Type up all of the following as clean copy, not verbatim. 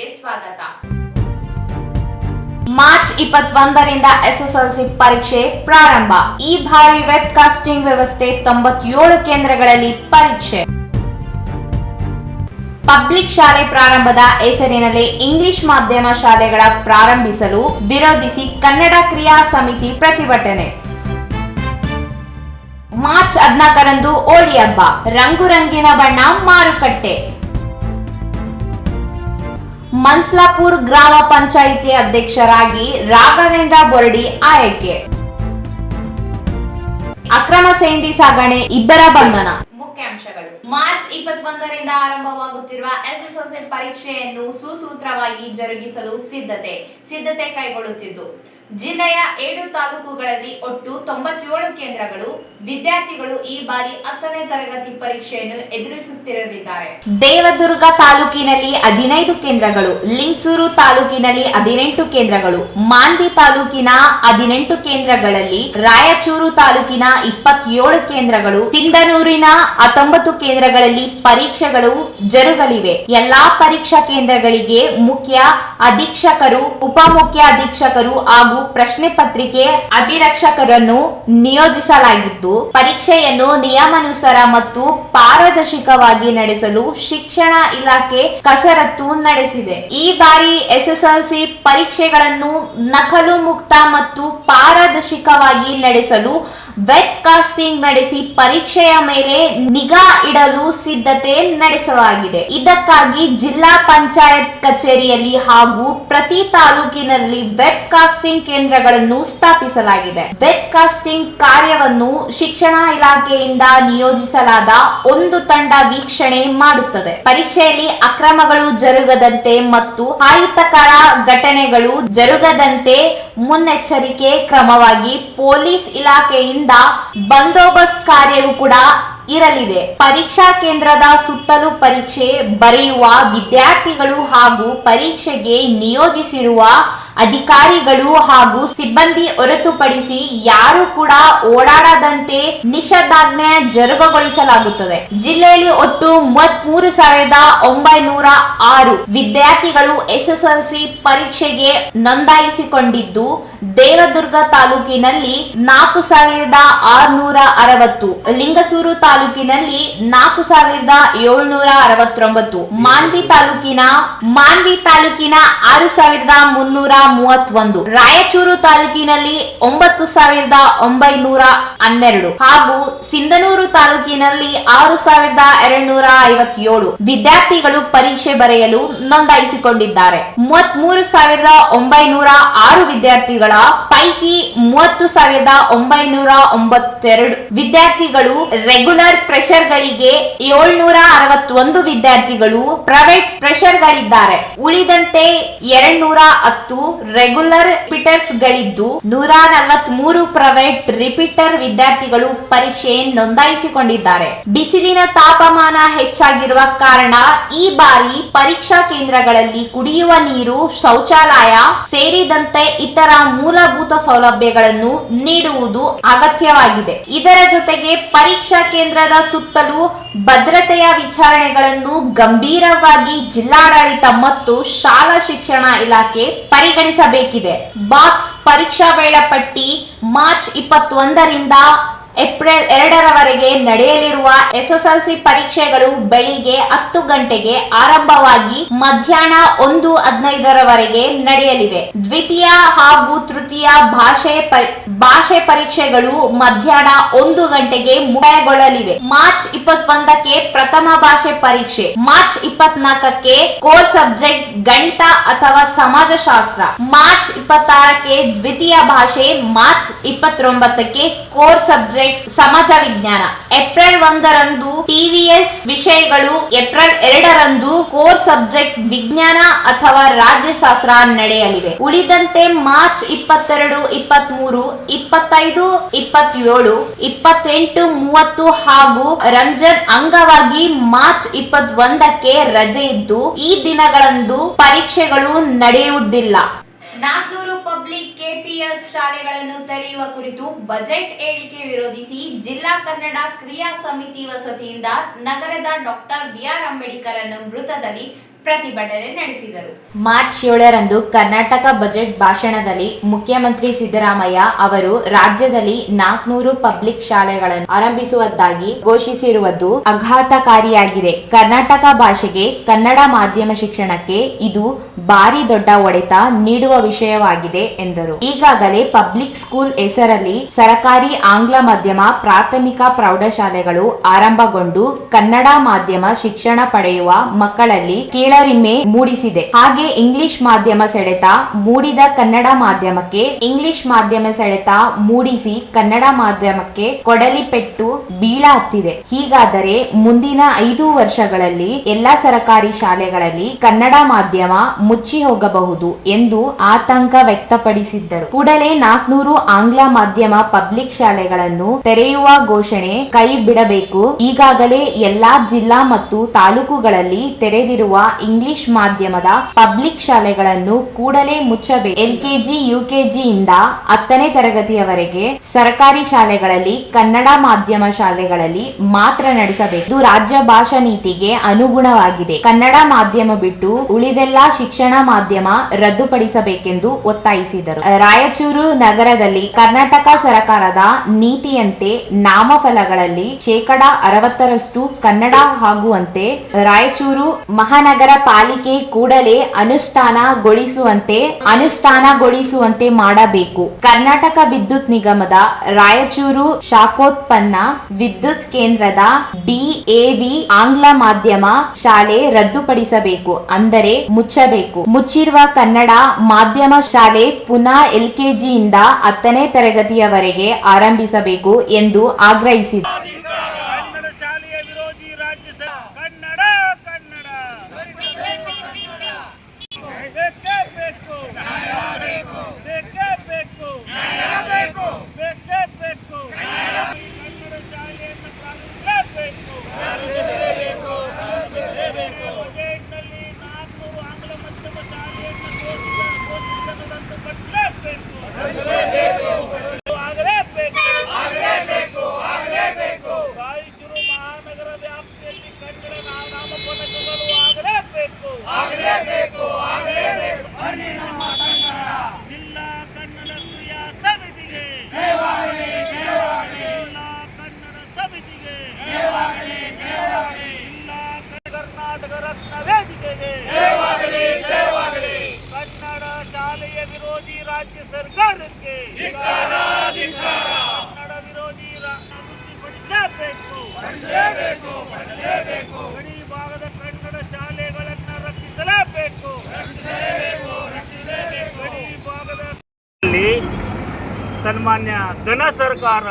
ಚಾನೆಲ್ಗೆ ಸ್ವಾಗತ. March 21ರಿಂದ SSLC ಪರೀಕ್ಷೆ ಪ್ರಾರಂಭ. ಈ ಬಾರಿ ವೆಬ್ ಕಾಸ್ಟಿಂಗ್ ವ್ಯವಸ್ಥೆ 97 ಕೇಂದ್ರಗಳಲ್ಲಿ ಪರೀಕ್ಷೆ. ಪಬ್ಲಿಕ್ ಶಾಲೆ ಪ್ರಾರಂಭದ ಹೆಸರಿನಲ್ಲಿ ಇಂಗ್ಲಿಷ್ ಮಾಧ್ಯಮ ಶಾಲೆಗಳ ಪ್ರಾರಂಭಿಸಲು ವಿರೋಧಿಸಿ ಕನ್ನಡ ಕ್ರಿಯಾ ಸಮಿತಿ ಪ್ರತಿಭಟನೆ. ಮಾರ್ಚ್ 14ರಂದು ಹೋಳಿ ಹಬ್ಬ, ರಂಗುರಂಗಿನ ಬಣ್ಣ ಮಾರುಕಟ್ಟೆ. ಮನ್ಸ್ಲಾಪುರ್ ಗ್ರಾಮ ಪಂಚಾಯಿತಿ ಅಧ್ಯಕ್ಷರಾಗಿ ರಾಘವೇಂದ್ರ ಬೋರ್ಡಿ ಆಯ್ಕೆ. ಅಕ್ರಮ ಸೇಂದಿ ಸಾಗಣೆ, ಇಬ್ಬರ ಬಂಧನ. ಮುಖ್ಯಾಂಶಗಳು. ಮಾರ್ಚ್ 21ರಿಂದ ಆರಂಭವಾಗುತ್ತಿರುವ ಎಸ್ಎಸ್ಎಲ್ಸಿ ಪರೀಕ್ಷೆಯನ್ನು ಸುಸೂತ್ರವಾಗಿ ಜರುಗಿಸಲು ಸಿದ್ಧತೆ ಕೈಗೊಳ್ಳುತ್ತಿದ್ದು, ಜಿಲ್ಲೆಯ 7 ತಾಲೂಕುಗಳಲ್ಲಿ ಒಟ್ಟು 97 ಕೇಂದ್ರಗಳು. ವಿದ್ಯಾರ್ಥಿಗಳು ಈ ಬಾರಿ 10ನೇ ತರಗತಿ ಪರೀಕ್ಷೆಯನ್ನು ಎದುರಿಸುತ್ತಿರಲಿದ್ದಾರೆ. ದೇವದುರ್ಗ ತಾಲೂಕಿನಲ್ಲಿ 15 ಕೇಂದ್ರಗಳು, ಲಿಂಗಸೂರು ತಾಲೂಕಿನಲ್ಲಿ 18 ಕೇಂದ್ರಗಳು, ಮಾನ್ವಿ ತಾಲೂಕಿನ 18 ಕೇಂದ್ರಗಳಲ್ಲಿ, ರಾಯಚೂರು ತಾಲೂಕಿನ 27 ಕೇಂದ್ರಗಳು, ಸಿಂಧನೂರಿನ 19 ಕೇಂದ್ರಗಳಲ್ಲಿ ಪರೀಕ್ಷೆಗಳು ಜರುಗಲಿವೆ. ಎಲ್ಲಾ ಪರೀಕ್ಷಾ ಕೇಂದ್ರಗಳಿಗೆ ಮುಖ್ಯ ಅಧೀಕ್ಷಕರು, ಉಪಮುಖ್ಯ ಅಧೀಕ್ಷಕರು ಹಾಗೂ ಪ್ರಶ್ನೆ ಪತ್ರಿಕೆ ಅಭಿರಕ್ಷಕರನ್ನು ನಿಯೋಜಿಸಲಾಗಿದ್ದು, ಪರೀಕ್ಷೆಯನ್ನು ನಿಯಮಾನುಸಾರ ಮತ್ತು ಪಾರದರ್ಶಕವಾಗಿ ನಡೆಸಲು ಶಿಕ್ಷಣ ಇಲಾಖೆ ಕಸರತ್ತು ನಡೆಸಿದೆ. ಈ ಬಾರಿ ಎಸ್ಎಸ್ಎಲ್ಸಿ ಪರೀಕ್ಷೆಗಳನ್ನು ನಕಲು ಮುಕ್ತ ಮತ್ತು ಪಾರದರ್ಶಕವಾಗಿ ನಡೆಸಲು ವೆಬ್ ಕಾಸ್ಟಿಂಗ್ ನಡೆಸಿ ಪರೀಕ್ಷೆಯ ಮೇಲೆ ನಿಗಾ ಇಡಲು ಸಿದ್ಧತೆ ನಡೆಸಲಾಗಿದೆ. ಇದಕ್ಕಾಗಿ ಜಿಲ್ಲಾ ಪಂಚಾಯತ್ ಕಚೇರಿಯಲ್ಲಿ ಹಾಗೂ ಪ್ರತಿ ತಾಲೂಕಿನಲ್ಲಿ ವೆಬ್ ಕಾಸ್ಟಿಂಗ್ ಕೇಂದ್ರಗಳನ್ನು ಸ್ಥಾಪಿಸಲಾಗಿದೆ. ವೆಬ್ ಕಾಸ್ಟಿಂಗ್ ಕಾರ್ಯವನ್ನು ಶಿಕ್ಷಣ ಇಲಾಖೆಯಿಂದ ನಿಯೋಜಿಸಲಾದ ಒಂದು ತಂಡ ವೀಕ್ಷಣೆ ಮಾಡುತ್ತದೆ. ಪರೀಕ್ಷೆಯಲ್ಲಿ ಅಕ್ರಮಗಳು ಜರುಗದಂತೆ ಮತ್ತು ಅಹಿತಕರ ಘಟನೆಗಳು ಜರುಗದಂತೆ ಮುನ್ನೆಚ್ಚರಿಕೆ ಕ್ರಮವಾಗಿ ಪೊಲೀಸ್ ಇಲಾಖೆಯಿಂದ ಬಂದೋಬಸ್ತ್ ಕಾರ್ಯವೂ ಕೂಡ ಇರಲಿದೆ. ಪರೀಕ್ಷಾ ಕೇಂದ್ರದ ಸುತ್ತಲೂ ಪರೀಕ್ಷೆ ಬರೆಯುವ ವಿದ್ಯಾರ್ಥಿಗಳು ಹಾಗೂ ಪರೀಕ್ಷೆಗೆ ನಿಯೋಜಿಸಿರುವ ಅಧಿಕಾರಿಗಳು ಹಾಗೂ ಸಿಬ್ಬಂದಿ ಹೊರತುಪಡಿಸಿ ಯಾರು ಕೂಡ ಓಡಾಡದಂತೆ ನಿಷೇಧಾಜ್ಞೆ ಜರುಗುಗೊಳಿಸಲಾಗುತ್ತದೆ. ಜಿಲ್ಲೆಯಲ್ಲಿ ಒಟ್ಟು 33,906 ವಿದ್ಯಾರ್ಥಿಗಳು ಎಸ್ಎಸ್ಎಲ್ಸಿ ಪರೀಕ್ಷೆಗೆ ನೋಂದಾಯಿಸಿಕೊಂಡಿದ್ದು, ದೇವದುರ್ಗ ತಾಲೂಕಿನಲ್ಲಿ 4,660, ಲಿಂಗಸೂರು ತಾಲೂಕಿನಲ್ಲಿ 4,769, ಮಾನ್ವಿ ತಾಲೂಕಿನ 6,331, ರಾಯಚೂರು ತಾಲೂಕಿನಲ್ಲಿ 9,912 ಹಾಗೂ ಸಿಂಧನೂರು ತಾಲೂಕಿನಲ್ಲಿ 6,257 ವಿದ್ಯಾರ್ಥಿಗಳು ಪರೀಕ್ಷೆ ಬರೆಯಲು ನೋಂದಾಯಿಸಿಕೊಂಡಿದ್ದಾರೆ. 33,906 ವಿದ್ಯಾರ್ಥಿಗಳ ಪೈಕಿ 30,992 ವಿದ್ಯಾರ್ಥಿಗಳು ರೆಗ್ಯುಲರ್ ಪ್ರೆಷರ್ಗಳಿಗೆ, 761 ವಿದ್ಯಾರ್ಥಿಗಳು ಪ್ರೈವೇಟ್ ಪ್ರೆಷರ್ಗಳಿದ್ದಾರೆ. ಉಳಿದಂತೆ 210 ರೆಗ್ಯುಲರ್ ರಿಪೀಟರ್ಸ್ ಗಳಿದ್ದು, 143 ಪ್ರೈವೇಟ್ ರಿಪೀಟರ್ ವಿದ್ಯಾರ್ಥಿಗಳು ಪರೀಕ್ಷೆ ನೋಂದಾಯಿಸಿಕೊಂಡಿದ್ದಾರೆ. ಬಿಸಿಲಿನ ತಾಪಮಾನ ಹೆಚ್ಚಾಗಿರುವ ಕಾರಣ ಈ ಬಾರಿ ಪರೀಕ್ಷಾ ಕೇಂದ್ರಗಳಲ್ಲಿ ಕುಡಿಯುವ ನೀರು, ಶೌಚಾಲಯ ಸೇರಿದಂತೆ ಇತರ ಮೂಲಭೂತ ಸೌಲಭ್ಯಗಳನ್ನು ನೀಡುವುದು ಅಗತ್ಯವಾಗಿದೆ. ಇದರ ಜೊತೆಗೆ ಪರೀಕ್ಷಾ ಕೇಂದ್ರದ ಸುತ್ತಲೂ ಭದ್ರತೆಯ ವಿಚಾರಣೆಗಳನ್ನು ಗಂಭೀರವಾಗಿ ಜಿಲ್ಲಾಡಳಿತ ಮತ್ತು ಶಾಲಾ ಶಿಕ್ಷಣ ಇಲಾಖೆ ಪರಿಗಣಿಸಬೇಕಿದೆ. ಬಾಕ್ಸ್ ಪರೀಕ್ಷಾ ವೇಳಾಪಟ್ಟಿ. ಮಾರ್ಚ್ 21ರಿಂದ ಏಪ್ರಿಲ್ 2ರವರೆಗೆ ನಡೆಯಲಿರುವ ಎಸ್ಎಸ್ಎಲ್ಸಿ ಪರೀಕ್ಷೆಗಳು ಬೆಳಿಗ್ಗೆ 10 ಗಂಟೆಗೆ ಆರಂಭವಾಗಿ ಮಧ್ಯಾಹ್ನ 1:15ರವರೆಗೆ ನಡೆಯಲಿವೆ. ದ್ವಿತೀಯ ಹಾಗೂ ತೃತೀಯ ಭಾಷೆ ಪರೀಕ್ಷೆಗಳು ಮಧ್ಯಾಹ್ನ 1 ಗಂಟೆಗೆ ಮುಕ್ತಾಯಗೊಳ್ಳಲಿವೆ. ಮಾರ್ಚ್ 21ಕ್ಕೆ ಪ್ರಥಮ ಭಾಷೆ ಪರೀಕ್ಷೆ, ಮಾರ್ಚ್ 24ಕ್ಕೆ ಕೋರ್ ಸಬ್ಜೆಕ್ಟ್ ಗಣಿತ ಅಥವಾ ಸಮಾಜಶಾಸ್ತ್ರ, ಮಾರ್ಚ್ 26ಕ್ಕೆ ದ್ವಿತೀಯ ಭಾಷೆ, ಮಾರ್ಚ್ 29ಕ್ಕೆ ಕೋರ್ ಸಬ್ಜೆಕ್ಟ್ ಸಮಾಜ ವಿಜ್ಞಾನ, ಏಪ್ರಿಲ್ 1ರಂದು ಟಿವಿಎಸ್ ವಿಷಯಗಳು, ಏಪ್ರಿಲ್ 2ರಂದು ಕೋರ್ ಸಬ್ಜೆಕ್ಟ್ ವಿಜ್ಞಾನ ಅಥವಾ ರಾಜ್ಯಶಾಸ್ತ್ರ ನಡೆಯಲಿವೆ. ಉಳಿದಂತೆ ಮಾರ್ಚ್ 22, 23, 25, 27, 28, 30 ಹಾಗೂ ರಂಜಾನ್ ಅಂಗವಾಗಿ ಮಾರ್ಚ್ 21ಕ್ಕೆ ರಜೆ ಇದ್ದು, ಈ ದಿನಗಳಂದು ಪರೀಕ್ಷೆಗಳು ನಡೆಯುವುದಿಲ್ಲ. 400 ಪಬ್ಲಿಕ್ ಕೆಪಿಎಸ್ ಶಾಲೆಗಳನ್ನು ತೆರೆಯುವ ಕುರಿತು ಬಜೆಟ್ ಏರಿಕೆ ವಿರೋಧಿಸಿ ಜಿಲ್ಲಾ ಕನ್ನಡ ಕ್ರಿಯಾ ಸಮಿತಿ ವಸತಿಯಿಂದ ನಗರದ ಡಾಕ್ಟರ್ ಬಿಆರ್ ಅಂಬೇಡ್ಕರ್ ವೃತ್ತದಲ್ಲಿ ಪ್ರತಿಭಟನೆ ನಡೆಸಿದರು. ಮಾರ್ಚ್ 7ರಂದು ಕರ್ನಾಟಕ ಬಜೆಟ್ ಭಾಷಣದಲ್ಲಿ ಮುಖ್ಯಮಂತ್ರಿ ಸಿದ್ದರಾಮಯ್ಯ ಅವರು ರಾಜ್ಯದಲ್ಲಿ 400 ಪಬ್ಲಿಕ್ ಶಾಲೆಗಳನ್ನು ಆರಂಭಿಸುವುದಾಗಿ ಘೋಷಿಸಿರುವುದು ಆಘಾತಕಾರಿಯಾಗಿದೆ. ಕರ್ನಾಟಕ ಭಾಷೆಗೆ, ಕನ್ನಡ ಮಾಧ್ಯಮ ಶಿಕ್ಷಣಕ್ಕೆ ಇದು ಭಾರಿ ದೊಡ್ಡ ಹೊಡೆತ ನೀಡುವ ವಿಷಯವಾಗಿದೆ ಎಂದರು. ಈಗಾಗಲೇ ಪಬ್ಲಿಕ್ ಸ್ಕೂಲ್ ಹೆಸರಲ್ಲಿ ಸರಕಾರಿ ಆಂಗ್ಲ ಮಾಧ್ಯಮ ಪ್ರಾಥಮಿಕ ಪ್ರೌಢಶಾಲೆಗಳು ಆರಂಭಗೊಂಡು ಕನ್ನಡ ಮಾಧ್ಯಮ ಶಿಕ್ಷಣ ಪಡೆಯುವ ಮಕ್ಕಳಲ್ಲಿ ಕೀಳರಿಮೆ ಮೂಡಿಸಿದೆ. ಹಾಗೆ ಇಂಗ್ಲಿಷ್ ಮಾಧ್ಯಮ ಸೆಳೆತ ಮೂಡಿದ ಕನ್ನಡ ಮಾಧ್ಯಮಕ್ಕೆ, ಇಂಗ್ಲಿಷ್ ಮಾಧ್ಯಮ ಸೆಳೆತ ಮೂಡಿಸಿ ಕನ್ನಡ ಮಾಧ್ಯಮಕ್ಕೆ ಕೊಡಲಿ ಪೆಟ್ಟು ಬೀಳಹತ್ತಿದೆ. ಹೀಗಾದರೆ ಮುಂದಿನ 5 ವರ್ಷಗಳಲ್ಲಿ ಎಲ್ಲಾ ಸರಕಾರಿ ಶಾಲೆಗಳಲ್ಲಿ ಕನ್ನಡ ಮಾಧ್ಯಮ ಮುಚ್ಚಿ ಹೋಗಬಹುದು ಎಂದು ಆತಂಕ ವ್ಯಕ್ತಪಡಿಸಿದ್ದರು. ಕೂಡಲೇ 400 ಆಂಗ್ಲ ಮಾಧ್ಯಮ ಪಬ್ಲಿಕ್ ಶಾಲೆಗಳನ್ನು ತೆರೆಯುವ ಘೋಷಣೆ ಕೈ ಬಿಡಬೇಕು. ಈಗಾಗಲೇ ಎಲ್ಲಾ ಜಿಲ್ಲಾ ಮತ್ತು ತಾಲೂಕುಗಳಲ್ಲಿ ತೆರೆದಿರುವ ಇಂಗ್ಲಿಷ್ ಮಾಧ್ಯಮದ ಪಬ್ಲಿಕ್ ಶಾಲೆಗಳನ್ನು ಕೂಡಲೇ ಮುಚ್ಚಬೇಕು. LKG UKG ಇಂದ 10ನೇ ತರಗತಿಯವರೆಗೆ ಸರ್ಕಾರಿ ಶಾಲೆಗಳಲ್ಲಿ ಕನ್ನಡ ಮಾಧ್ಯಮ ಶಾಲೆಗಳಲ್ಲಿ ಮಾತ್ರ ನಡೆಸಬೇಕು. ಇದು ರಾಜ್ಯ ಭಾಷಾ ನೀತಿಗೆ ಅನುಗುಣವಾಗಿದೆ. ಕನ್ನಡ ಮಾಧ್ಯಮ ಬಿಟ್ಟು ಉಳಿದೆಲ್ಲಾ ಶಿಕ್ಷಣ ಮಾಧ್ಯಮ ರದ್ದುಪಡಿಸಬೇಕೆಂದು ಒತ್ತಾಯಿಸಿದರು. ರಾಯಚೂರು ನಗರದಲ್ಲಿ ಕರ್ನಾಟಕ ಸರ್ಕಾರದ ನೀತಿಯಂತೆ ನಾಮಫಲಗಳಲ್ಲಿ 60% ಕನ್ನಡ ಆಗುವಂತೆ ರಾಯಚೂರು ಮಹಾನಗರ ಪಾಲಿಕೆ ಕೂಡಲೇ ಅನುಷ್ಠಾನಗೊಳಿಸುವಂತೆ ಮಾಡಬೇಕು. ಕರ್ನಾಟಕ ವಿದ್ಯುತ್ ನಿಗಮದ ರಾಯಚೂರು ಶಾಖೋತ್ಪನ್ನ ವಿದ್ಯುತ್ ಕೇಂದ್ರದ DAV ಆಂಗ್ಲ ಮಾಧ್ಯಮ ಶಾಲೆ ರದ್ದುಪಡಿಸಬೇಕು, ಅಂದರೆ ಮುಚ್ಚಬೇಕು. ಮುಚ್ಚಿರುವ ಕನ್ನಡ ಮಾಧ್ಯಮ ಶಾಲೆ ಪುನಃ LKG ಇಂದ 10ನೇ ತರಗತಿಯವರೆಗೆ ಆರಂಭಿಸಬೇಕು ಎಂದು ಆಗ್ರಹಿಸಿದರು. ಕನ್ನಡ ಶಾಲೆಯ ವಿರೋಧಿ ರಾಜ್ಯ ಸರ್ಕಾರಕ್ಕೆ ಕನ್ನಡ ವಿರೋಧಿ ಪಡಿಸಲೇಬೇಕು. ಗಡಿ ಭಾಗದ ಕನ್ನಡ ಶಾಲೆಗಳನ್ನು ರಕ್ಷಿಸಲೇಬೇಕು. ಗಡಿ ಭಾಗದಲ್ಲಿ ಸನ್ಮಾನ್ಯ ಘನ ಸರ್ಕಾರ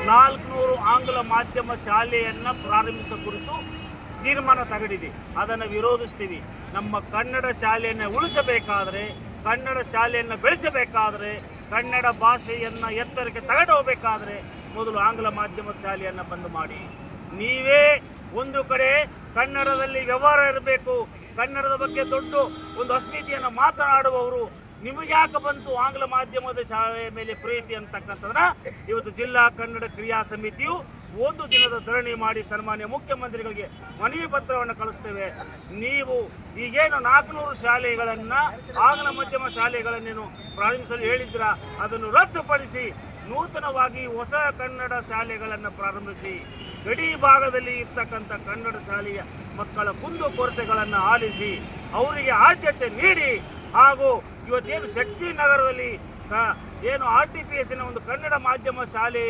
400 ಆಂಗ್ಲ ಮಾಧ್ಯಮ ಶಾಲೆಯನ್ನು ಪ್ರಾರಂಭಿಸುವ ಕುರಿತು ತೀರ್ಮಾನ ತಗೊಂಡಿದೆ. ಅದನ್ನು ವಿರೋಧಿಸ್ತೀವಿ. ನಮ್ಮ ಕನ್ನಡ ಶಾಲೆಯನ್ನು ಉಳಿಸಬೇಕಾದರೆ, ಕನ್ನಡ ಶಾಲೆಯನ್ನು ಬೆಳೆಸಬೇಕಾದರೆ, ಕನ್ನಡ ಭಾಷೆಯನ್ನು ಎತ್ತರಕ್ಕೆ ತಗೊಂಡು ಹೋಗಬೇಕಾದ್ರೆ ಮೊದಲು ಆಂಗ್ಲ ಮಾಧ್ಯಮದ ಶಾಲೆಯನ್ನು ಬಂದ್ ಮಾಡಿ. ನೀವೇ ಒಂದು ಕಡೆ ಕನ್ನಡದಲ್ಲಿ ವ್ಯವಹಾರ ಇರಬೇಕು, ಕನ್ನಡದ ಬಗ್ಗೆ ದೊಡ್ಡ ಒಂದು ಅಸ್ಮಿತೆಯನ್ನು ಮಾತನಾಡುವವರು ನಿಮಗೆ ಯಾಕೆ ಬಂತು ಆಂಗ್ಲ ಮಾಧ್ಯಮದ ಶಾಲೆಯ ಮೇಲೆ ಪ್ರೀತಿ ಅಂತಕ್ಕಂಥದ್ದನ್ನ ಇವತ್ತು ಜಿಲ್ಲಾ ಕನ್ನಡ ಕ್ರಿಯಾ ಸಮಿತಿಯು 1 ದಿನದ ಧರಣಿ ಮಾಡಿ ಸನ್ಮಾನ್ಯ ಮುಖ್ಯಮಂತ್ರಿಗಳಿಗೆ ಮನವಿ ಪತ್ರವನ್ನು ಕಳಿಸ್ತೇವೆ. ನೀವು ಈಗೇನು 400 ಶಾಲೆಗಳನ್ನು ಆಂಗ್ಲ ಮಾಧ್ಯಮ ಶಾಲೆಗಳನ್ನೇನು ಪ್ರಾರಂಭಿಸಲು ಹೇಳಿದ್ರ ಅದನ್ನು ರದ್ದುಪಡಿಸಿ ನೂತನವಾಗಿ ಹೊಸ ಕನ್ನಡ ಶಾಲೆಗಳನ್ನು ಪ್ರಾರಂಭಿಸಿ ಗಡಿ ಭಾಗದಲ್ಲಿ ಇರ್ತಕ್ಕಂಥ ಕನ್ನಡ ಶಾಲೆಯ ಮಕ್ಕಳ ಕುಂದುಕೊರತೆಗಳನ್ನು ಆಲಿಸಿ ಅವರಿಗೆ ಆದ್ಯತೆ ನೀಡಿ, ಹಾಗೂ ಇವತ್ತೇನು ಶಕ್ತಿ ನಗರದಲ್ಲಿ ಏನು RTPS ಒಂದು ಕನ್ನಡ ಮಾಧ್ಯಮ ಶಾಲೆ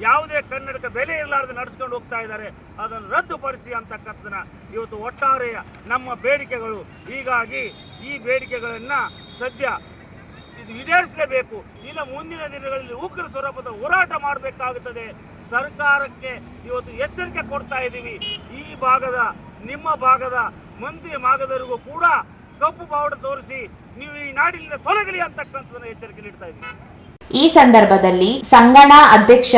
ಯಾವುದೇ ಕನ್ನಡಕ್ಕೆ ಬೆಲೆ ಇರಲಾರದೆ ನಡೆಸ್ಕೊಂಡು ಹೋಗ್ತಾ ಇದ್ದಾರೆ, ಅದನ್ನು ರದ್ದುಪಡಿಸಿ ಅಂತಕ್ಕಂಥದ್ದನ್ನ ಇವತ್ತು ಒಟ್ಟಾರೆ ನಮ್ಮ ಬೇಡಿಕೆಗಳು. ಹೀಗಾಗಿ ಈ ಬೇಡಿಕೆಗಳನ್ನು ಸದ್ಯ ಇದು ಈಡೇರಿಸಲೇಬೇಕು. ಇಲ್ಲ ಮುಂದಿನ ದಿನಗಳಲ್ಲಿ ಉಗ್ರ ಸ್ವರೂಪದ ಹೋರಾಟ ಮಾಡಬೇಕಾಗುತ್ತದೆ. ಸರ್ಕಾರಕ್ಕೆ ಇವತ್ತು ಎಚ್ಚರಿಕೆ ಕೊಡ್ತಾ ಇದ್ದೀವಿ. ಈ ಭಾಗದ ನಿಮ್ಮ ಭಾಗದ ಮಂದಿ ಭಾಗದವರಿಗೂ ಕೂಡ ಕಪ್ಪು ಬಾವುಟ ತೋರಿಸಿ ನೀವು ಈ ನಾಡಿನಿಂದ ತೊಲಗಲಿ ಅಂತಕ್ಕಂಥದ್ದನ್ನು ಎಚ್ಚರಿಕೆ ನೀಡ್ತಾ ಇದ್ದೀವಿ. ಈ ಸಂದರ್ಭದಲ್ಲಿ ಸಂಘಟನಾ ಅಧ್ಯಕ್ಷ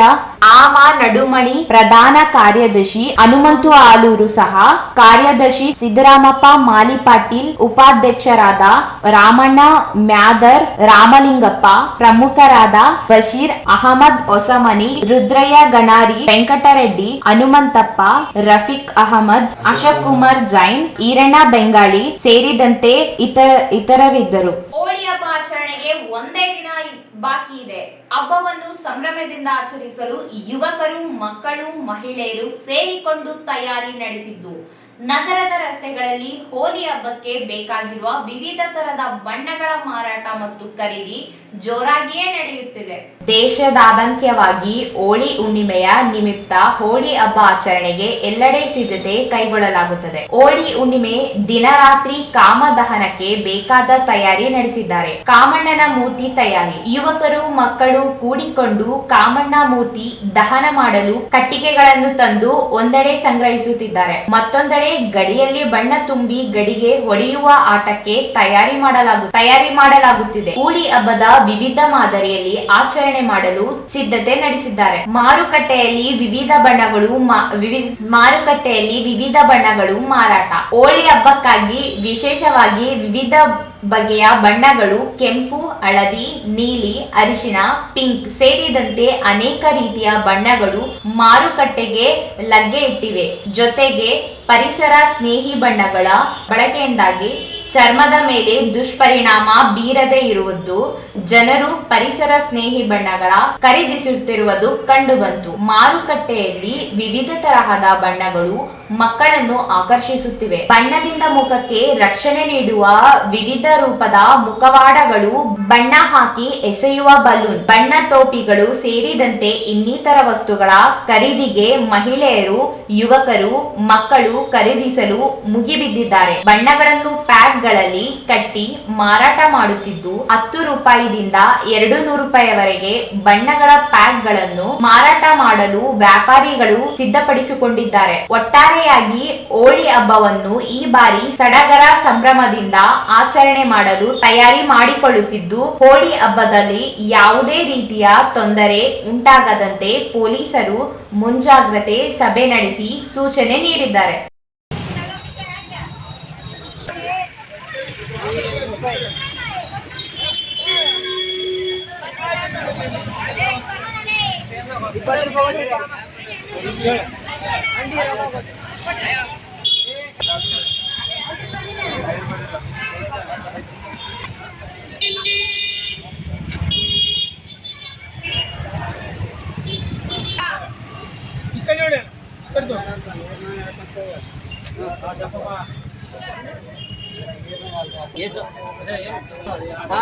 ಆಮ ನಡುಮಣಿ, ಪ್ರಧಾನ ಕಾರ್ಯದರ್ಶಿ ಹನುಮಂತು ಆಲೂರು ಸಹ ಕಾರ್ಯದರ್ಶಿ ಸಿದ್ದರಾಮಪ್ಪ ಮಾಲಿಪಾಟೀಲ್, ಉಪಾಧ್ಯಕ್ಷರಾದ ರಾಮಣ್ಣ ಮ್ಯಾದರ್, ರಾಮಲಿಂಗಪ್ಪ, ಪ್ರಮುಖರಾದ ಬಶೀರ್ ಅಹಮದ್ ಹೊಸಮನಿ, ರುದ್ರಯ್ಯ ಗಣಾರಿ, ವೆಂಕಟರೆಡ್ಡಿ, ಹನುಮಂತಪ್ಪ, ರಫೀಕ್ ಅಹಮದ್, ಅಶೋಕ್ ಕುಮಾರ್ ಜೈನ್, ಈರಣ್ಣ ಬೆಂಗಾಳಿ ಸೇರಿದಂತೆ ಇತರರಿದ್ದರು. ಹೋಳಿ ಹಬ್ಬ ಆಚರಣೆಗೆ ಒಂದೇ ದಿನ ಬಾಕಿ ಇದೆ. ಹಬ್ಬವನ್ನು ಸಂಭ್ರಮದಿಂದ ಆಚರಿಸಲು ಯುವಕರು, ಮಕ್ಕಳು, ಮಹಿಳೆಯರು ಸೇರಿಕೊಂಡು ತಯಾರಿ ನಡೆಸಿದ್ದು, ನಗರದ ರಸ್ತೆಗಳಲ್ಲಿ ಹೋಳಿ ಹಬ್ಬಕ್ಕೆ ಬೇಕಾಗಿರುವ ವಿವಿಧ ತರದ ಬಣ್ಣಗಳ ಮಾರಾಟ ಮತ್ತು ಖರೀದಿ ಜೋರಾಗಿಯೇ ನಡೆಯುತ್ತಿದೆ. ದೇಶದಾದ್ಯಂತವಾಗಿ ಹೋಳಿ ಹುಣ್ಣಿಮೆಯ ನಿಮಿತ್ತ ಹೋಳಿ ಹಬ್ಬ ಆಚರಣೆಗೆ ಎಲ್ಲೆಡೆ ಸಿದ್ಧತೆ ಕೈಗೊಳ್ಳಲಾಗುತ್ತದೆ. ಹೋಳಿ ಹುಣ್ಣಿಮೆ ದಿನ ರಾತ್ರಿ ಕಾಮದಹನಕ್ಕೆ ಬೇಕಾದ ತಯಾರಿ ನಡೆಸಿದ್ದಾರೆ. ಕಾಮಣ್ಣನ ಮೂರ್ತಿ ತಯಾರಿ. ಯುವಕರು, ಮಕ್ಕಳು ಕೂಡಿಕೊಂಡು ಕಾಮಣ್ಣ ಮೂರ್ತಿ ದಹನ ಮಾಡಲು ಕಟ್ಟಿಗೆಗಳನ್ನು ತಂದು ಒಂದೆಡೆ ಸಂಗ್ರಹಿಸುತ್ತಿದ್ದಾರೆ. ಮತ್ತೊಂದೆಡೆ ಗಡಿಯಲ್ಲಿ ಬಣ್ಣ ತುಂಬಿ ಗಡಿಗೆ ಹೊಡೆಯುವ ಆಟಕ್ಕೆ ತಯಾರಿ ಮಾಡಲಾಗುತ್ತಿದೆ. ಹೋಳಿ ಹಬ್ಬದ ವಿವಿಧ ಮಾದರಿಯಲ್ಲಿ ಆಚರಣೆ ಮಾಡಲು ಸಿದ್ಧತೆ ನಡೆಸಿದ್ದಾರೆ. ಮಾರುಕಟ್ಟೆಯಲ್ಲಿ ವಿವಿಧ ಬಣ್ಣಗಳು ಮಾರಾಟ. ಹೋಳಿ ಹಬ್ಬಕ್ಕಾಗಿ ವಿಶೇಷವಾಗಿ ವಿವಿಧ ಬಗೆಯ ಬಣ್ಣಗಳು ಕೆಂಪು, ಹಳದಿ, ನೀಲಿ, ಅರಿಶಿಣ, ಪಿಂಕ್ ಸೇರಿದಂತೆ ಅನೇಕ ರೀತಿಯ ಬಣ್ಣಗಳು ಮಾರುಕಟ್ಟೆಗೆ ಲಗ್ಗೆ ಇಟ್ಟಿವೆ. ಜೊತೆಗೆ ಪರಿಸರ ಸ್ನೇಹಿ ಬಣ್ಣಗಳ ಬಳಕೆಯಿಂದಾಗಿ ಚರ್ಮದ ಮೇಲೆ ದುಷ್ಪರಿಣಾಮ ಬೀರದೇ ಇರುವುದು, ಜನರು ಪರಿಸರ ಸ್ನೇಹಿ ಬಣ್ಣಗಳ ಖರೀದಿಸುತ್ತಿರುವುದು ಕಂಡುಬಂತು. ಮಾರುಕಟ್ಟೆಯಲ್ಲಿ ವಿವಿಧ ತರಹದ ಬಣ್ಣಗಳು ಮಕ್ಕಳನ್ನು ಆಕರ್ಷಿಸುತ್ತಿವೆ. ಬಣ್ಣದಿಂದ ಮುಖಕ್ಕೆ ರಕ್ಷಣೆ ನೀಡುವ ವಿವಿಧ ರೂಪದ ಮುಖವಾಡಗಳು, ಬಣ್ಣ ಹಾಕಿ ಎಸೆಯುವ ಬಲೂನ್, ಬಣ್ಣ ಟೋಪಿಗಳು ಸೇರಿದಂತೆ ಇನ್ನಿತರ ವಸ್ತುಗಳ ಖರೀದಿಗೆ ಮಹಿಳೆಯರು, ಯುವಕರು, ಮಕ್ಕಳು ಖರೀದಿಸಲು ಮುಗಿಬಿದ್ದಿದ್ದಾರೆ. ಬಣ್ಣಗಳನ್ನು ಪ್ಯಾಕ್ ಗಳಲ್ಲಿ ಕಟ್ಟಿ ಮಾರಾಟ ಮಾಡುತ್ತಿದ್ದು, 10 ರೂಪಾಯಿದಿಂದ 200 ರೂಪಾಯಿವರೆಗೆ ಬಣ್ಣಗಳ ಪ್ಯಾಕ್ ಗಳನ್ನು ಮಾರಾಟ ಮಾಡಲು ವ್ಯಾಪಾರಿಗಳು ಸಿದ್ಧಪಡಿಸಿಕೊಂಡಿದ್ದಾರೆ. ಒಟ್ಟಾರೆಯಾಗಿ ಹೋಳಿ ಹಬ್ಬವನ್ನು ಈ ಬಾರಿ ಸಡಗರ ಸಂಭ್ರಮದಿಂದ ಆಚರಣೆ ಮಾಡಲು ತಯಾರಿ ಮಾಡಿಕೊಳ್ಳುತ್ತಿದ್ದು, ಹೋಳಿ ಹಬ್ಬದಲ್ಲಿ ಯಾವುದೇ ರೀತಿಯ ತೊಂದರೆ ಉಂಟಾಗದಂತೆ ಪೊಲೀಸರು ಮುಂಜಾಗ್ರತೆ ಸಭೆ ನಡೆಸಿ ಸೂಚನೆ ನೀಡಿದ್ದಾರೆ.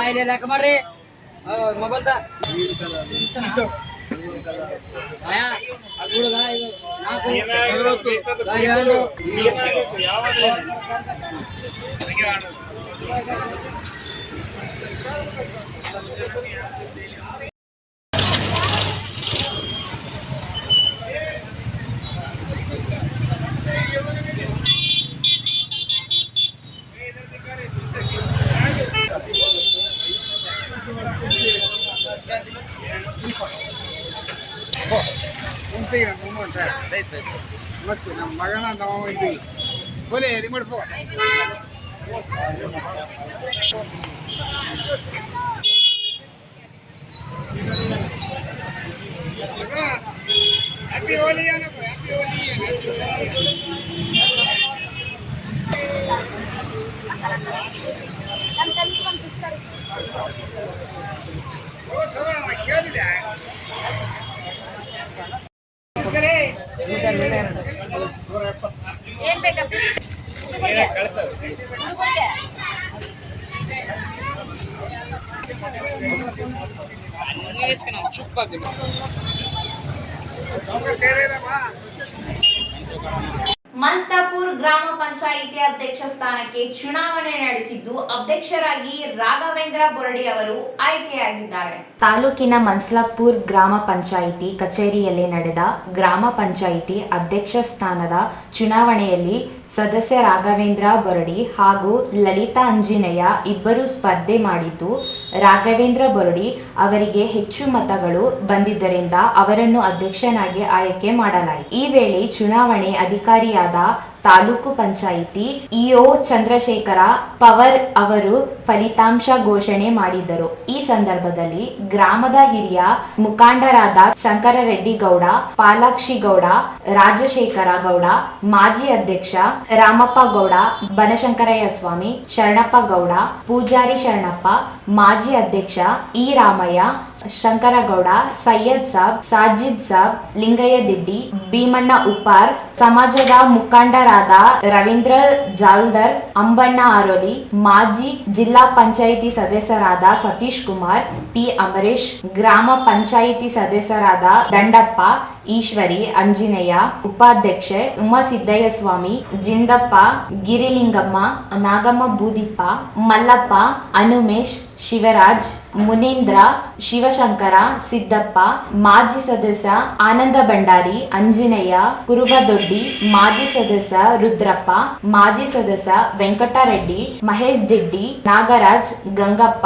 ಇಲ್ಲಿ ಲೆಕ್ಕ ಮಾಡ್ರಿ ಮೊಬೈಲ್ ಮಸ್ತ್ ನಮ್ಮ ಮಗನ ನಾವು ಇದ್ದೀವಿ ಬೋಲೆ ರಿಮೋಟ್ ಫೋನ್ ಹ್ಯಾಪಿ ಹೋಲಿ ಅನ್ನೋ ಹ್ಯಾಪಿ ಹೋಲಿ ನಮ್ಮ ತಂಗಿ ಒಂದು ಪುಸ್ತಕ ಓ ತಗೋ ಕೇಳಿದೆ ಏನ್ ಬೇಕಪ್ಪ ಮನ್ಸ್ತಾಪುರ್ ಗ್ರಾಮ ಪಂಚಾಯಿತಿ ಅಧ್ಯಕ್ಷ ಸ್ಥಾನಕ್ಕೆ ಚುನಾವಣೆ ನಡೆಸಿದ್ದು, ಅಧ್ಯಕ್ಷರಾಗಿ ರಾಘವೇಂದ್ರ ಬೊರಡಿ ಅವರು ಆಯ್ಕೆಯಾಗಿದ್ದಾರೆ. ತಾಲೂಕಿನ ಮನ್ಸ್ಲಾಪುರ್ ಗ್ರಾಮ ಪಂಚಾಯಿತಿ ಕಚೇರಿಯಲ್ಲಿ ನಡೆದ ಗ್ರಾಮ ಪಂಚಾಯಿತಿ ಅಧ್ಯಕ್ಷ ಸ್ಥಾನದ ಚುನಾವಣೆಯಲ್ಲಿ ಸದಸ್ಯ ರಾಘವೇಂದ್ರ ಬೊರಡಿ ಹಾಗೂ ಲಲಿತಾ ಅಂಜಿನಯ್ಯ ಇಬ್ಬರು ಸ್ಪರ್ಧೆ ಮಾಡಿದ್ದು, ರಾಘವೇಂದ್ರ ಬೊರಡಿ ಅವರಿಗೆ ಹೆಚ್ಚು ಮತಗಳು ಬಂದಿದ್ದರಿಂದ ಅವರನ್ನು ಅಧ್ಯಕ್ಷನಾಗಿ ಆಯ್ಕೆ ಮಾಡಲಾಯಿತು. ಈ ವೇಳೆ ಚುನಾವಣೆ ಅಧಿಕಾರಿಯಾದ ತಾಲೂಕು ಪಂಚಾಯಿತಿ ಇಒ ಚಂದ್ರಶೇಖರ ಪವರ್ ಅವರು ಫಲಿತಾಂಶ ಘೋಷಣೆ ಮಾಡಿದರು. ಈ ಸಂದರ್ಭದಲ್ಲಿ ಗ್ರಾಮದ ಹಿರಿಯ ಮುಖಂಡರಾದ ಶಂಕರರೆಡ್ಡಿ ಗೌಡ, ಪಾಲಾಕ್ಷಿ ಗೌಡ, ರಾಜಶೇಖರ ಗೌಡ, ಮಾಜಿ ಅಧ್ಯಕ್ಷ ರಾಮಪ್ಪ ಗೌಡ, ಬನಶಂಕರಯ್ಯ ಸ್ವಾಮಿ, ಶರಣಪ್ಪ ಗೌಡ, ಪೂಜಾರಿ ಶರಣಪ್ಪ, ಮಾಜಿ ಅಧ್ಯಕ್ಷ ಇ ರಾಮಯ್ಯ, ಶಂಕರಗೌಡ, ಸೈಯದ್ ಸಾಬ್, ಸಾಜಿದ್ ಸಾಬ್, ಲಿಂಗಯ್ಯ ದಿಡ್ಡಿ, ಭೀಮಣ್ಣ ಉಪ್ಪಾರ್, ಸಮಾಜದ ಮುಖಂಡರಾದ ರವೀಂದ್ರ ಜಾಲ್ದರ್, ಅಂಬಣ್ಣ ಆರೋಲಿ, ಮಾಜಿ ಜಿಲ್ಲಾ ಪಂಚಾಯಿತಿ ಸದಸ್ಯರಾದ ಸತೀಶ್ ಕುಮಾರ್, ಪಿ ಅಮರೇಶ್, ಗ್ರಾಮ ಪಂಚಾಯಿತಿ ಸದಸ್ಯರಾದ ದಂಡಪ್ಪ, ಈಶ್ವರಿ, ಅಂಜಿನಯ್ಯ, ಉಪಾಧ್ಯಕ್ಷೆ ಉಮಾಸಿದ್ದಯ್ಯ ಸ್ವಾಮಿ, ಜಿಂದಪ್ಪ, ಗಿರಿಲಿಂಗಮ್ಮ, ನಾಗಮ್ಮ ಬೂದಿಪ್ಪ, ಮಲ್ಲಪ್ಪ, ಅನುಮೇಶ್, ಶಿವರಾಜ್, ಮುನೀಂದ್ರ, ಶಿವಶಂಕರ, ಸಿದ್ದಪ್ಪ, ಮಾಜಿ ಸದಸ್ಯ ಆನಂದ ಭಂಡಾರಿ, ಅಂಜಿನಯ್ಯ, ಕುರುಬದೊಡ್ಡಿ, ಮಾಜಿ ಸದಸ್ಯ ರುದ್ರಪ್ಪ, ಮಾಜಿ ಸದಸ್ಯ ವೆಂಕಟರೆಡ್ಡಿ, ಮಹೇಶ್ ದಿಡ್ಡಿ, ನಾಗರಾಜ್, ಗಂಗಪ್ಪ,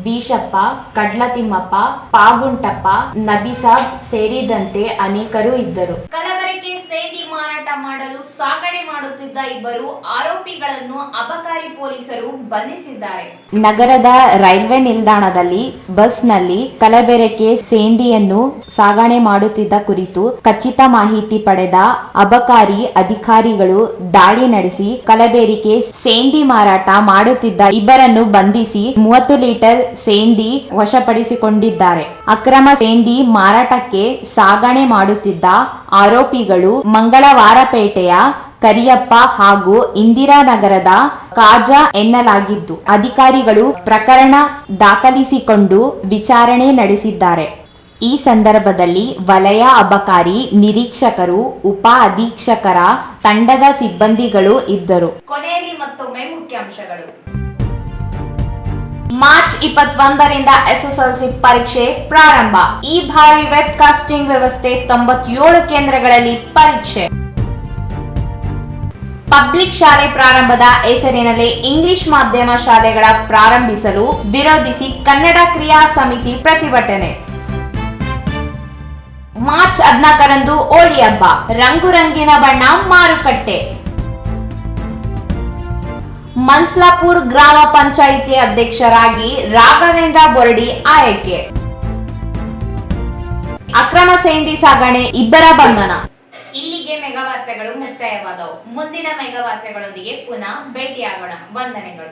ಬೀಶಪ್ಪ, ಕಡ್ಲತಿಮ್ಮಪ್ಪ, ಪಾಗುಂಟಪ್ಪ, ನಬಿಸಾಬ್ ಸೇರಿದಂತೆ ಅನೇಕರು ಇದ್ದರು. ಕಲಬೆರಕೆ ಸೇದಿ ಮಾರಾಟ ಮಾಡಲು ಸಾಗಣೆ ಮಾಡುತ್ತಿದ್ದ ಇಬ್ಬರು ಆರೋಪಿಗಳನ್ನು ಅಬಕಾರಿ ಪೊಲೀಸರು ಬಂಧಿಸಿದ್ದಾರೆ. ನಗರದ ರೈಲ್ವೆ ನಿಲ್ದಾಣದಲ್ಲಿ ಬಸ್ನಲ್ಲಿ ಕಲಬೆರಕೆ ಸೇಂದಿಯನ್ನು ಸಾಗಣೆ ಮಾಡುತ್ತಿದ್ದ ಕುರಿತು ಖಚಿತ ಮಾಹಿತಿ ಪಡೆದ ಅಬಕಾರಿ ಅಧಿಕಾರಿಗಳು ದಾಳಿ ನಡೆಸಿ ಕಲಬೆರಕೆ ಸೇಂದಿ ಮಾರಾಟ ಮಾಡುತ್ತಿದ್ದ ಇಬ್ಬರನ್ನು ಬಂಧಿಸಿ 30 ಲೀಟರ್ ಸೇಂದಿ ವಶಪಡಿಸಿಕೊಂಡಿದ್ದಾರೆ. ಅಕ್ರಮ ಸೇಂದಿ ಮಾರಾಟಕ್ಕೆ ಸಾಗಣೆ ಮಾಡುತ್ತಿದ್ದ ಆರೋಪಿಗಳು ಮಂಗಳವಾರಪೇಟೆಯ ಕರಿಯಪ್ಪ ಹಾಗೂ ಇಂದಿರಾನಗರದ ಕಾಜಾ ಎನ್ನಲಾಗಿದ್ದು, ಅಧಿಕಾರಿಗಳು ಪ್ರಕರಣ ದಾಖಲಿಸಿಕೊಂಡು ವಿಚಾರಣೆ ನಡೆಸಿದ್ದಾರೆ. ಈ ಸಂದರ್ಭದಲ್ಲಿ ವಲಯ ಅಬಕಾರಿ ನಿರೀಕ್ಷಕರು, ಉಪ ಅಧೀಕ್ಷಕರ ತಂಡದ ಸಿಬ್ಬಂದಿಗಳು ಇದ್ದರು. ಕೊನೆಯಲ್ಲಿ ಮತ್ತೊಮ್ಮೆ ಮುಖ್ಯಾಂಶಗಳು. ಮಾರ್ಚ್ 21ರಿಂದ ಎಸ್ಎಸ್ಎಲ್ಸಿ ಪರೀಕ್ಷೆ ಪ್ರಾರಂಭ. ಈ ಬಾರಿ ವೆಬ್ ಕಾಸ್ಟಿಂಗ್ ವ್ಯವಸ್ಥೆ 97 ಕೇಂದ್ರಗಳಲ್ಲಿ ಪರೀಕ್ಷೆ. ಪಬ್ಲಿಕ್ ಶಾಲೆ ಪ್ರಾರಂಭದ ಹೆಸರಿನಲ್ಲಿ ಇಂಗ್ಲಿಷ್ ಮಾಧ್ಯಮ ಶಾಲೆಗಳ ಪ್ರಾರಂಭಿಸಲು ವಿರೋಧಿಸಿ ಕನ್ನಡ ಕ್ರಿಯಾ ಸಮಿತಿ ಪ್ರತಿಭಟನೆ. ಮಾರ್ಚ್ 14ರಂದು ಹೋಳಿ ಹಬ್ಬ, ರಂಗುರಂಗಿನ ಬಣ್ಣ ಮಾರುಕಟ್ಟೆ. ಮನ್ಸ್ಲಾಪುರ್ ಗ್ರಾಮ ಪಂಚಾಯಿತಿ ಅಧ್ಯಕ್ಷರಾಗಿ ರಾಘವೇಂದ್ರ ಬೊರಡಿ ಆಯ್ಕೆ. ಅಕ್ರಮ ಸೇಂದಿ ಸಾಗಣೆ ಇಬ್ಬರ ಬಂಧನ. ಇಲ್ಲಿಗೆ ಮೆಗಾ ವಾರ್ತೆಗಳು ಮುಕ್ತಾಯವಾದವು. ಮುಂದಿನ ಮೆಗಾ ವಾರ್ತೆಗಳೊಂದಿಗೆ ಪುನಃ ಭೇಟಿಯಾಗೋಣ. ವಂದನೆಗಳು.